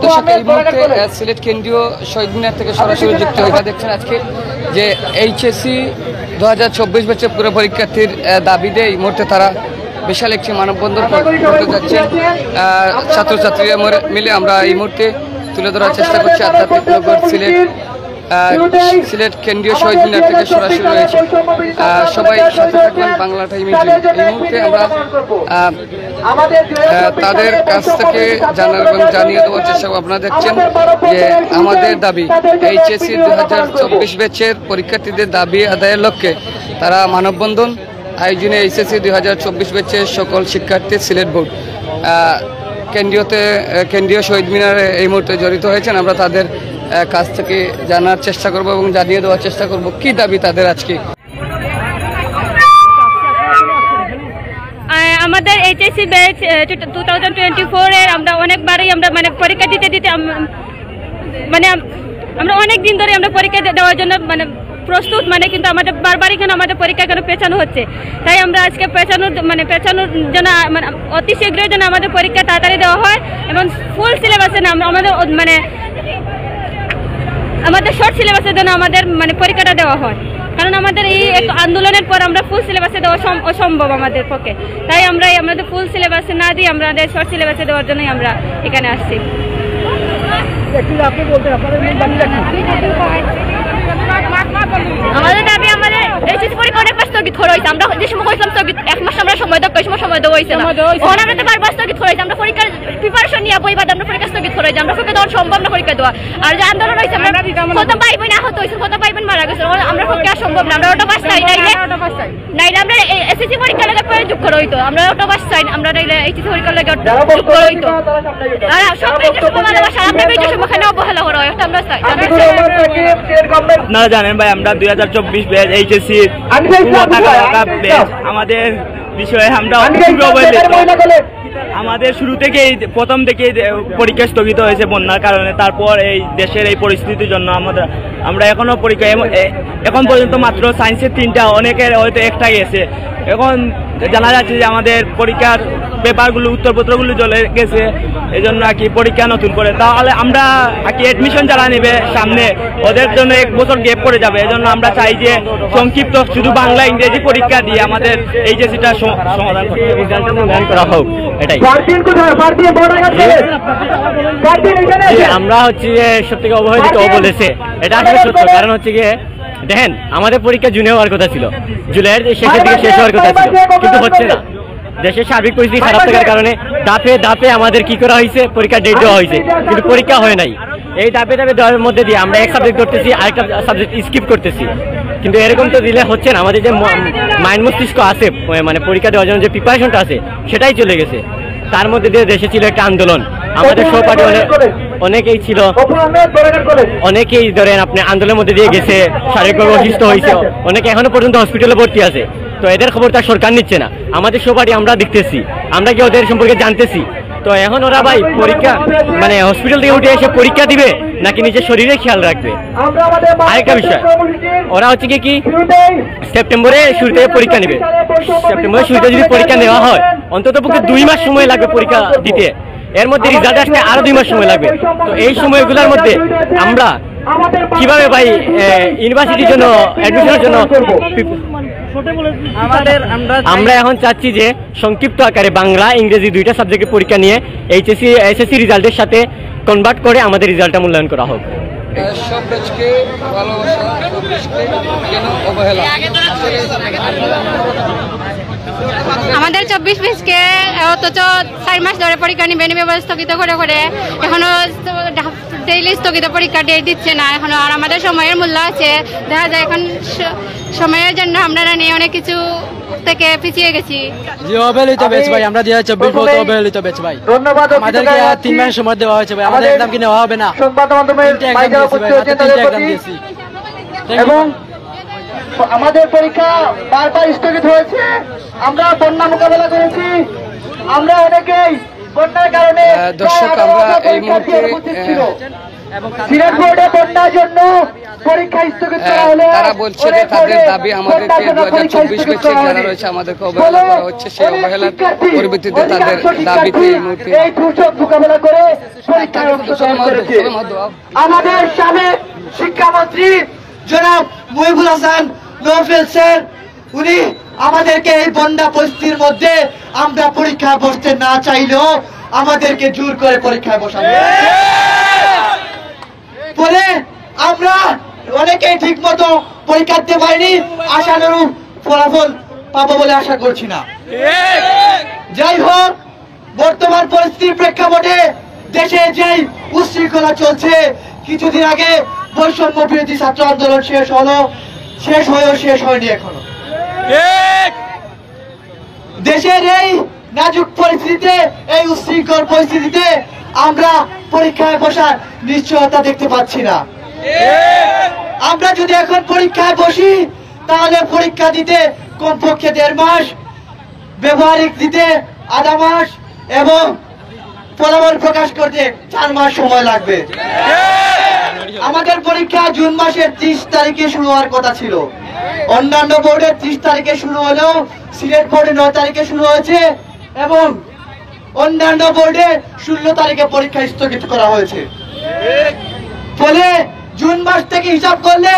দর্শক, এই মুহূর্তে সিলেট কেন্দ্রীয় শহীদ মিনার থেকে সরাসরি যুক্ত হয়ে দেখছেন আজকে যে এইচএসসি 2024 ব্যাচের পুরো পরীক্ষার্থীর দাবিতে এই মুহূর্তে তারা বিশাল একটি মানববন্ধন করতে যাচ্ছে। ছাত্রছাত্রীরা মিলে আমরা এই মুহূর্তে তুলে ধরার চেষ্টা করছি আধ্যাত্মিক নগর সিলেট কেন্দ্রীয় শহীদ মিনার থেকে সরাসরি রয়েছে। সবাই সাথে থাকবেন বাংলা টাইম। এই মুহূর্তে আমরা তাদের কাছ থেকে জানার এবং জানিয়ে দেওয়ার চেষ্টা করব। আপনারা দেখছেন যে আমাদের দাবি এইচএসসি 2024 ব্যাচের পরীক্ষার্থীদের দাবি আদায়ের লক্ষ্যে তারা মানববন্ধন আয়োজনে এইচএসসি 2024 ব্যাচের সকল শিক্ষার্থী সিলেট বোর্ড কেন্দ্রীয় শহীদ মিনারে এই মুহূর্তে জড়িত হয়েছেন। আমরা তাদের কাছ থেকে জানার চেষ্টা করব এবং জানিয়ে দেওয়ার চেষ্টা করব কি দাবি তাদের আজকে। আমাদের এইচএসসি ব্যাচ 2024 এর আমরা অনেকবারই আমরা মানে পরীক্ষা দিতে মানে আমরা অনেক দিন ধরে আমরা পরীক্ষা দেওয়ার জন্য মানে প্রস্তুত, মানে কিন্তু আমাদের বারবারই কেন আমাদের পরীক্ষা কেন পেছানো হচ্ছে। তাই আমরা আজকে পেছানোর জন্য মানে অতি শীঘ্রই যেন আমাদের পরীক্ষা তাড়াতাড়ি দেওয়া হয় এবং ফুল সিলেবাসে না আমাদের শর্ট সিলেবাসের জন্য আমাদের মানে পরীক্ষাটা দেওয়া হয়, কারণ আমাদের এই আন্দোলনের পর আমরা ফুল সিলেবাসে দেওয়া অসম্ভব আমাদের পক্ষে। তাই আমরা আমাদের ফুল সিলেবাসে না দিয়ে আমাদের শর্ট সিলেবাসে দেওয়ার জন্যই আমরা এখানে আসছি। আমাদের দাবি আমাদের এইচএসসি পরীক্ষা অনেক স্থগিত করা হয়েছে। আমরা যে সময় হয়েছিলাম স্থগিত 1 মাস আমরা সময় দেওয়া সময় দেওয়া হয়েছে না। এখন আমরা তো বারবার স্থগিত করা হয়েছে। আমরা পরীক্ষার প্রিপারেশন নিয়ে বই বাদ আমরা পরীক্ষা স্থগিত করা হয়েছে। আমরা পক্ষে দেওয়া সম্ভব না পরীক্ষা দেওয়া। আর যে আন্দোলন হয়েছে আমরা কত ভাই বোন আহত হয়েছে, কত ভাই বোন মারা গেছে, আমরা পক্ষে আর সম্ভব না। আমরা ওটা বাস চাই, নাইলে আমরা এসএসসি পরীক্ষা লাগে যোগ করা হইতো। আমরা ওটা বাস চাই, আমরা নাইলে এইচএসসি পরীক্ষা লাগে যোগ করা হইতো। আর সব ভালোবাসা আপনার বেজে সম্মুখে অবহেলা করা হয়, আমরা চাই। আপনারা জানেন ভাই, আমরা 2024 ব্যাচ এইচএসসি আমাদের বিষয়ে আমরা আমাদের শুরু থেকেই প্রথম থেকেই পরীক্ষা স্থগিত হয়েছে বন্যার কারণে। তারপর এই দেশের এই পরিস্থিতির জন্য আমরা এখনো পরীক্ষা এখন পর্যন্ত মাত্র সায়েন্সের 3টা, অনেকের হয়তো একটা গেছে। এখন জানা যাচ্ছে যে আমাদের পরীক্ষার পেপারগুলো উত্তরপত্রগুলো চলে গেছে, এই জন্য আর কি পরীক্ষা নতুন করে। তাহলে আমরা আর কি অ্যাডমিশন যারা নেবে সামনে ওদের জন্য 1 বছর গ্যাপ পড়ে যাবে। এই জন্য আমরা চাই যে সংক্ষিপ্ত শুধু বাংলা ইংরেজি পরীক্ষা দিয়ে আমাদের এইচএসসিটা সমাধান করা হোক। এটাই আমরা হচ্ছে যে সব থেকে অবহেলিত বলেছে, এটা আসলে সত্য। কারণ হচ্ছে গিয়ে দেখেন, আমাদের পরীক্ষা জুনে হওয়ার কথা ছিল, জুলাইয়ের শেষের দিকে শেষ হওয়ার কথা ছিল, কিন্তু হচ্ছে না। দেশের সার্বিক পরিস্থিতি খারাপ থাকার কারণে ধাপে ধাপে আমাদের কি করা হয়েছে, পরীক্ষা ডেট দেওয়া হয়েছে, কিন্তু পরীক্ষা হয় নাই। এই ধাপে ধাপে দেওয়ার মধ্যে দিয়ে আমরা এক সাবজেক্ট করতেছি, আরেকটা সাবজেক্ট স্কিপ করতেছি। কিন্তু এরকম তো দিলে হচ্ছে না। আমাদের যে মাইন্ড মস্তিষ্ক আছে, মানে পরীক্ষা দেওয়ার জন্য যে প্রিপারেশনটা আছে, সেটাই চলে গেছে। তার মধ্যে দিয়ে দেশে ছিল একটা আন্দোলন, আমাদের সহপাঠী অনেকেই ছিল, অনেকেই ধরেন আপনি আন্দোলনের মধ্যে দিয়ে গেছে, শারীরিকভাবে অসুস্থ হয়েছে, অনেকে এখনো পর্যন্ত হসপিটালে ভর্তি আছে। তো এদের খবর তার সরকার নিচ্ছে না। আমাদের সহপাঠী আমরা দেখতেছি, আমরা কি ওদের সম্পর্কে জানতেছি। তো এখন ওরা ভাই পরীক্ষা মানে হসপিটাল থেকে উঠে এসে পরীক্ষা দিবে নাকি নিজের শরীরে খেয়াল রাখবে। আরেকটা বিষয়, ওরা হচ্ছে কি সেপ্টেম্বরে শুরু থেকে পরীক্ষা নেবে। সেপ্টেম্বরের শুরুতে যদি পরীক্ষা নেওয়া হয়, অন্তত পক্ষে 2 মাস সময় লাগবে পরীক্ষা দিতে। এর মধ্যে রেজাল্ট আসতে আরো 2 মাস সময় লাগবে। তো এই সময়গুলোর মধ্যে আমরা কিভাবে ভাই ইউনিভার্সিটির জন্য অ্যাডমিশনের জন্য আমরা এখন চাচ্ছি যে সংক্ষিপ্ত আকারে বাংলা ইংরেজি 2টা সাবজেক্টের পরীক্ষা নিয়ে এসএসসি রেজাল্টের সাথে কনভার্ট করে আমাদের রেজাল্টটা মূল্যায়ন করা হোক। আমাদের 24 ব্যাচকে অথচ 4 মাস ধরে পরীক্ষা নিবে স্থগিত করে এখনো ডেইলি স্থগিত পরীক্ষা ডেট দিচ্ছে না এখনো। আর আমাদের সময়ের মূল্য আছে, দেখা যায় এখন সময়ের জন্য আমরা নিয়ে অনেক কিছু থেকে পিছিয়ে গেছি। অবহেলিত ব্যাচ ভাই, আমরা 2024 বলতে অবহেলিত ব্যাচ ভাই। আমাদেরকে 3 মাস সময় দেওয়া হয়েছে ভাই, আমাদের এক্সাম কি নেওয়া হবে না? এবং আমাদের পরীক্ষা বারবার স্থগিত হয়েছে। আমরা বন্যা মোকাবেলা করেছি, আমরা অনেকেই বন্যার কারণে দর্শক আমরা এই মুহূর্তে সিলেট বোর্ডে বন্যার জন্য পরীক্ষা স্থগিত করা হলে তারা বলছে যে তাদের দাবি আমাদেরকে 2024 ব্যাচে যারা রয়েছে আমাদেরকে অবহেলা করা হচ্ছে, সেই অবহেলার পরিবর্তিতে তাদের দাবিতে এই দুর্যোগ মোকাবেলা করে পরীক্ষায় অংশগ্রহণ করেছে। আমাদের সাবেক শিক্ষামন্ত্রী জনাব মহিবুল হাসান নওফেল স্যার, উনি আমাদেরকে এই বন্যা পরিস্থিতির মধ্যে আমরা পরীক্ষায় বসতে না চাইলেও আমাদেরকে জোর করে পরীক্ষায় বসাবো বলে আমরা অনেকেই ঠিক মতো পরীক্ষা দিতে পারিনি, আশানুরূপ ফলাফল পাবো বলে আশা করছি না। যাই হোক, বর্তমান পরিস্থিতির প্রেক্ষাপটে দেশে যেই উচ্ছৃঙ্খলা চলছে, কিছুদিন আগে বৈষম্য বিরোধী ছাত্র আন্দোলন শেষ হয়েও শেষ হয়নি এখনো। দেশের এই নাজুক পরিস্থিতিতে, এই উচ্ছৃঙ্খল পরিস্থিতিতে আমরা পরীক্ষায় বসার নিশ্চয়তা দেখতে পাচ্ছি না। আমরা যদি এখন পরীক্ষায় বসি তাহলে পরীক্ষা দিতে কমপক্ষে 1.5 মাস, ব্যবহারিক দিতে আধা মাস এবং ফলাফল প্রকাশ করতে 4 মাস সময় লাগবে। আমাদের পরীক্ষা জুন মাসের 30 তারিখে শুরু হওয়ার কথা ছিল। অন্যান্য বোর্ডের 30 তারিখে শুরু হলেও সিলেট বোর্ডে 9 তারিখে শুরু হয়েছে এবং অন্যান্য বোর্ডে 16 তারিখে পরীক্ষা স্থগিত করা হয়েছে। ফলে জুন মাস থেকে হিসাব করলে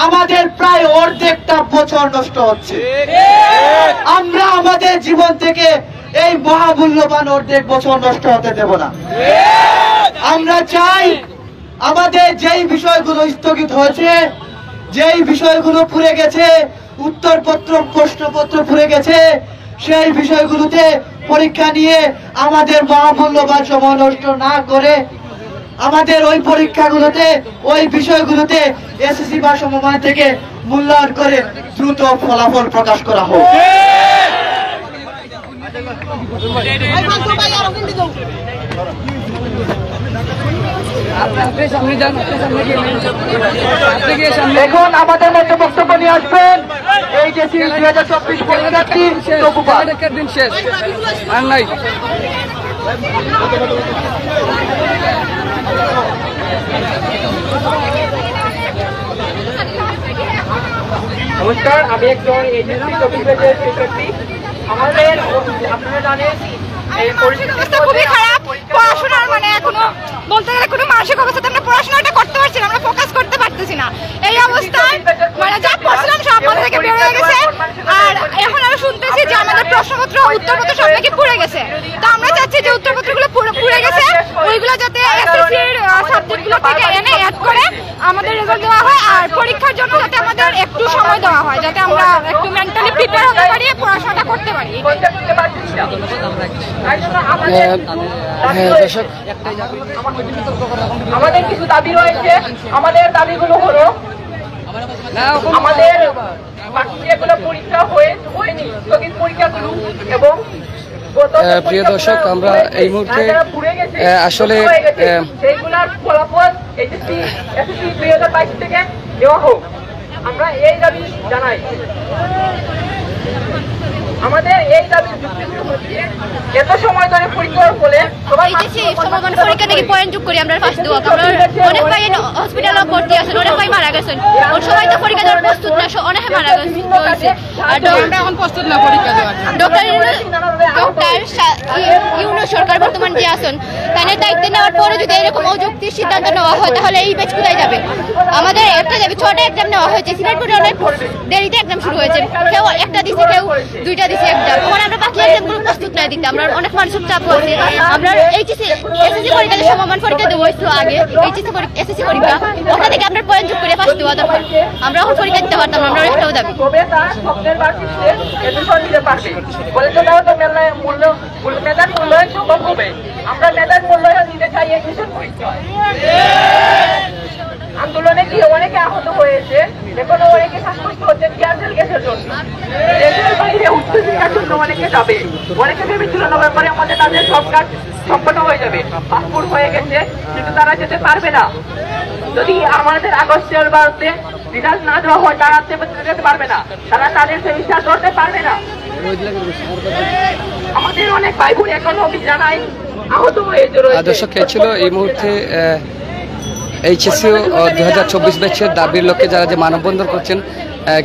আমাদের প্রায় অর্ধেকটা বছর নষ্ট হচ্ছে। আমরা আমাদের জীবন থেকে এই মহামূল্যবান অর্ধেক বছর নষ্ট হতে দেব না। আমরা চাই আমাদের যেই বিষয়গুলো স্থগিত হয়েছে, যেই বিষয়গুলো পুড়ে গেছে, উত্তরপত্র প্রশ্নপত্র পুড়ে গেছে, সেই বিষয়গুলোতে পরীক্ষা নিয়ে আমাদের মহামূল্যবান সময় নষ্ট না করে আমাদের ওই পরীক্ষাগুলোতে, ওই বিষয়গুলোতে এসএসসি বা সমমান থেকে মূল্যায়ন করে দ্রুত ফলাফল প্রকাশ করা হোক। এখন আমাদের মধ্যে বক্তব্য নিয়ে আসবেন এইচএসসি 2024 পরীক্ষার্থী তকুপাল। দিন শেষ আর নাই। নমস্কার, আমি একজন এইচএসসি 24 ব্যাচের শিক্ষার্থী। আমাদের আপনারা জানেন এই অবস্থা খুবই খারাপ। পড়াশোনার মানে এখনো বলতে গেলে কোনো মানসিক অবস্থাতে আমরা পড়াশোনাটা করতে পারছি না, আমরা ফোকাস করতে পারতেছি না। এই অবস্থায় মানে যা পড়ছিলাম সব মাথা থেকে বের হয়ে গেছে। আর এখন আমরা শুনতেছি যে আমাদের প্রশ্নপত্র, উত্তরপত্র সব নাকি পুড়ে গেছে। তো আমরা চাচ্ছি যে উত্তরপত্রগুলো পুড়ে গেছে ওইগুলো যাতে এসএসসির সাবজেক্টগুলো থেকে এনে অ্যাড করে আমাদের রেজাল্ট দেওয়া হয়, আর পরীক্ষার জন্য যাতে আমাদের একটু সময় দেওয়া হয়, যাতে আমরা একটু মেন্টালি প্রিপেয়ার হতে পারি, পড়াশোনাটা করতে পারি। আমাদের কিছু দাবি রয়েছে। আমাদের দাবিগুলো হলো, আমাদের বাকি যেগুলো পরীক্ষা হয়নি স্থগিত পরীক্ষাগুলো এবং প্রিয় দর্শক, আমরা এই মুহূর্তে আসলে সেইগুলোর ফলাফল এসএসসি 2022 থেকে দেওয়া হোক, আমরা এই দাবি জানাই। আমাদের এই দাবি এত সময় ধরে পরীক্ষার ফলে সমমান পরীক্ষা থেকে পয়েন্ট যোগ করি আমরা ফার্স্ট দেওয়া। আমরা অনেক ভাই হসপিটালে ভর্তি আছেন, অনেক ভাই মারা গেছেন। ওর সবাই তো পরীক্ষা দেওয়ার প্রস্তুত না, অনেকে মারা গেছে। আর আমরা এখন প্রস্তুত না পরীক্ষা দেওয়ার। ডক্টর ইউনূস সরকার বর্তমান যে আছেন, তাদের দায়িত্ব নেওয়ার পরে যদি এরকম অযৌক্তিক সিদ্ধান্ত নেওয়া হয় তাহলে এই ব্যাচ কোথায় যাবে? আমাদের একটা যাবে 6টা এক্সাম নেওয়া হয়েছে, সিলেট বোর্ডে অনেক দেরিতে এক্সাম শুরু হয়েছে, কেউ একটা দিচ্ছে, কেউ 2টা দিচ্ছে এক্সাম। তখন আমরা বাকি এক্সামগুলো প্রস্তুত না দিতে, আমরা অনেক মানসিক চাপ আছে। আমরা এসএসসি পরীক্ষাতে সমমান পরীক্ষা দেবো আগে, এসএসসি পরীক্ষা, ওখান থেকে আপনার পয়েন্ট যোগ করে পাস দেওয়া দরকার। আমরা এখন পরীক্ষা দিতে পারতাম, আমরা একটাও দাবি। তবে তার স্বপ্নের বার্ষিকতে এডমিশন নিতে পারবে। কলেজে দেওয়া তো মেধার মূল্যায়ন সম্ভব হবে। আমরা মেধার মূল্যায়ন নিতে চাই এডমিশন পরীক্ষায়। আন্দোলনে গিয়ে অনেকে আহত হয়েছে, এখনো অনেকে শ্বাসকষ্ট হচ্ছে টিয়ারশেল গ্যাসের জন্য। দেশের বাইরে উচ্চশিক্ষার জন্য অনেকে যাবে। অনেকে ভেবেছিল নভেম্বরে আমাদের তাদের সব কাজ সম্পন্ন হয়ে যাবে, পাসপোর্ট হয়ে গেছে, কিন্তু তারা যেতে পারবে না। যদি আমাদের আগস্টের বাড়তে রেজাল্ট না দেওয়া হয়, তারা যেতে পারবে না, তারা তাদের সেমিস্টার করতে পারবে না। আমাদের অনেক ভাই বোন এখনো জানাই আহত হয়েছে। দর্শক ছিল এই মুহূর্তে এইচএসসি 2024 ব্যাচের দাবির লক্ষ্যে যারা যে মানববন্ধন করছেন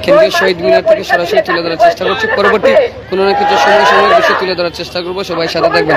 কেন্দ্রীয় শহীদ মিনার থেকে সরাসরি তুলে ধরার চেষ্টা করছি। পরবর্তী কোনো না কিছু সময়ের বিষয় তুলে ধরার চেষ্টা করবো। সবাই সাথে থাকবেন।